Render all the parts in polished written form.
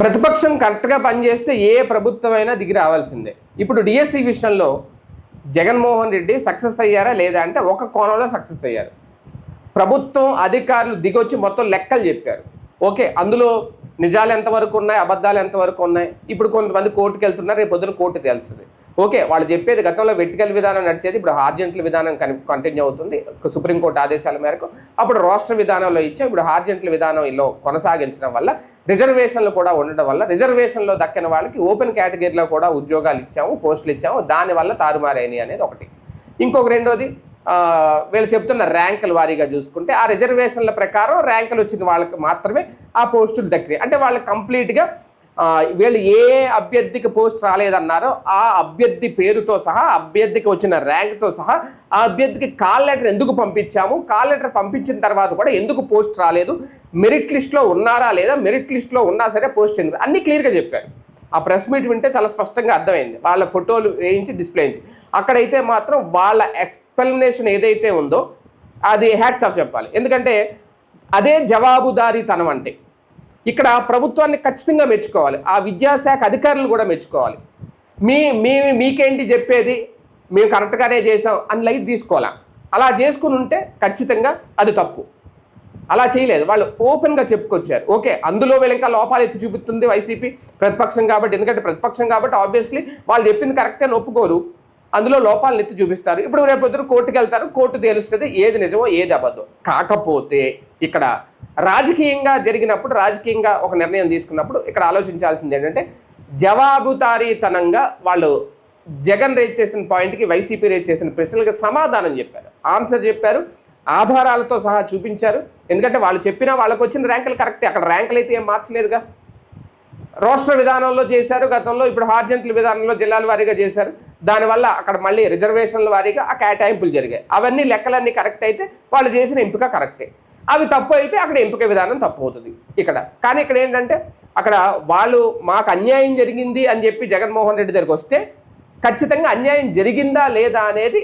ప్రతిపక్షం కరెక్ట్గా పనిచేస్తే ఏ ప్రభుత్వమైనా దిగి రావాల్సిందే. ఇప్పుడు డిఎస్సి విషయంలో జగన్మోహన్ రెడ్డి సక్సెస్ అయ్యారా లేదా అంటే ఒక కోణంలో సక్సెస్ అయ్యారు. ప్రభుత్వం అధికారులు దిగొచ్చి మొత్తం లెక్కలు చెప్పారు. ఓకే, అందులో నిజాలు ఎంతవరకు ఉన్నాయి, అబద్ధాలు ఎంతవరకు ఉన్నాయి. ఇప్పుడు కొంతమంది కోర్టుకు వెళ్తున్నారు, రేపు పొద్దున కోర్టు తెలుస్తుంది. ఓకే, వాళ్ళు చెప్పేది గతంలో వెర్టికల్ విధానం నడిచేది, ఇప్పుడు హార్జెంటల్ విధానం కంటిన్యూ అవుతుంది సుప్రీంకోర్టు ఆదేశాల మేరకు. అప్పుడు రాష్ట్ర విధానంలో ఇచ్చాం, ఇప్పుడు హార్జెంటల్ విధానంలో కొనసాగించడం వల్ల రిజర్వేషన్లు కూడా ఉండడం వల్ల రిజర్వేషన్లో దక్కిన వాళ్ళకి ఓపెన్ కేటగిరీలో కూడా ఉద్యోగాలు ఇచ్చాము, పోస్టులు ఇచ్చాము. దానివల్ల తారుమారైనవి అనేది ఒకటి. ఇంకొక రెండోది, వీళ్ళు చెప్తున్న ర్యాంకుల వారీగా చూసుకుంటే ఆ రిజర్వేషన్ల ప్రకారం ర్యాంకులు వచ్చిన వాళ్ళకి మాత్రమే ఆ పోస్టులు దక్కినాయి. అంటే వాళ్ళు కంప్లీట్గా వీళ్ళు ఏ అభ్యర్థికి పోస్ట్ రాలేదన్నారో ఆ అభ్యర్థి పేరుతో సహా, అభ్యర్థికి వచ్చిన ర్యాంక్తో సహా, ఆ అభ్యర్థికి కాల్ లెటర్ ఎందుకు పంపించాము, కాల్ లెటర్ పంపించిన తర్వాత కూడా ఎందుకు పోస్ట్ రాలేదు, మెరిట్ లిస్ట్లో ఉన్నారా లేదా, మెరిట్ లిస్ట్లో ఉన్నా సరే పోస్ట్ ఎందుకు, అన్నీ క్లియర్గా చెప్పారు. ఆ ప్రెస్ మీట్ వింటే చాలా స్పష్టంగా అర్థమైంది. వాళ్ళ ఫోటోలు వేయించి డిస్ప్లే చేయించి, అక్కడైతే మాత్రం వాళ్ళ ఎక్స్ప్లెనేషన్ ఏదైతే ఉందో అది హ్యాట్స్ ఆఫ్ చెప్పాలి. ఎందుకంటే అదే జవాబుదారీతనం అంటే. ఇక్కడ ప్రభుత్వాన్ని ఖచ్చితంగా మెచ్చుకోవాలి, ఆ విద్యాశాఖ అధికారులు కూడా మెచ్చుకోవాలి. మీకేంటి చెప్పేది, మేము కరెక్ట్గానే చేసాం అని లైట్ తీసుకోవాలా. అలా చేసుకుని ఉంటే ఖచ్చితంగా అది తప్పు. అలా చేయలేదు, వాళ్ళు ఓపెన్గా చెప్పుకొచ్చారు. ఓకే, అందులో వీళ్ళు ఇంకా లోపాలు ఎత్తి చూపుతుంది వైసీపీ, ప్రతిపక్షం కాబట్టి. ఎందుకంటే ప్రతిపక్షం కాబట్టి ఆబ్వియస్లీ వాళ్ళు చెప్పింది కరెక్టే అని ఒప్పుకోరు, అందులో లోపాలను ఎత్తి చూపిస్తారు. ఇప్పుడు రేపు పొద్దున కోర్టుకు వెళ్తారు, కోర్టు తేలుస్తుంది ఏది నిజమో ఏది అబద్ధం. కాకపోతే ఇక్కడ రాజకీయంగా జరిగినప్పుడు, రాజకీయంగా ఒక నిర్ణయం తీసుకున్నప్పుడు ఇక్కడ ఆలోచించాల్సింది ఏంటంటే, జవాబుదారీతనంగా వాళ్ళు జగన్ రేజ్ చేసిన పాయింట్కి వైసీపీ రేజ్ చేసిన ప్రశ్నలకు సమాధానం చెప్పారు, ఆన్సర్ చెప్పారు, ఆధారాలతో సహా చూపించారు. ఎందుకంటే వాళ్ళు చెప్పినా వాళ్ళకు వచ్చిన ర్యాంకులు కరెక్టే, అక్కడ ర్యాంకులు అయితే ఏం మార్చలేదుగా. రాష్ట్ర విధానంలో చేశారు గతంలో, ఇప్పుడు హార్జెంటల్ విధానంలో జిల్లాల వారీగా చేశారు. దానివల్ల అక్కడ మళ్ళీ రిజర్వేషన్ల వారీగా ఆ కేటాయింపులు జరిగాయి. అవన్నీ లెక్కలన్నీ కరెక్ట్ అయితే వాళ్ళు చేసిన ఎంపిక కరెక్టే, అవి తప్పు అయితే అక్కడ ఎంపిక విధానం తప్పు అవుతుంది ఇక్కడ. కానీ ఇక్కడ ఏంటంటే, అక్కడ వాళ్ళు మాకు అన్యాయం జరిగింది అని చెప్పి జగన్మోహన్ రెడ్డి దగ్గరికి వస్తే ఖచ్చితంగా అన్యాయం జరిగిందా లేదా అనేది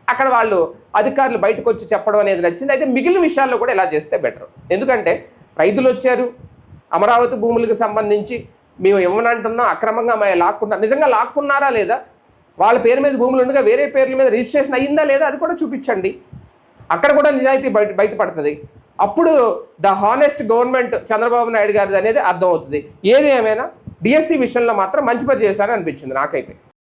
అక్కడ వాళ్ళు అధికారులు బయటకు వచ్చి చెప్పడం అనేది నచ్చింది. అయితే మిగిలిన విషయాల్లో కూడా ఇలా చేస్తే బెటర్. ఎందుకంటే రైతులు వచ్చారు, అమరావతి భూములకు సంబంధించి మేము ఏమనంటున్నాం, అక్రమంగా లాక్కున్నారు, నిజంగా లాక్కున్నారా లేదా, వాళ్ళ పేరు మీద భూములు ఉండగా వేరే పేర్ల మీద రిజిస్ట్రేషన్ అయ్యిందా లేదా అది కూడా చూపించండి. అక్కడ కూడా నిజాయితీ బయటపడుతుంది. అప్పుడు the honest government Chandrababu Naidu గారిది అనేది అర్థమవుతుంది. ఏది ఏమైనా డిఎస్సి విషయంలో మాత్రం మంచి పని చేశారని అనిపించింది నాకైతే.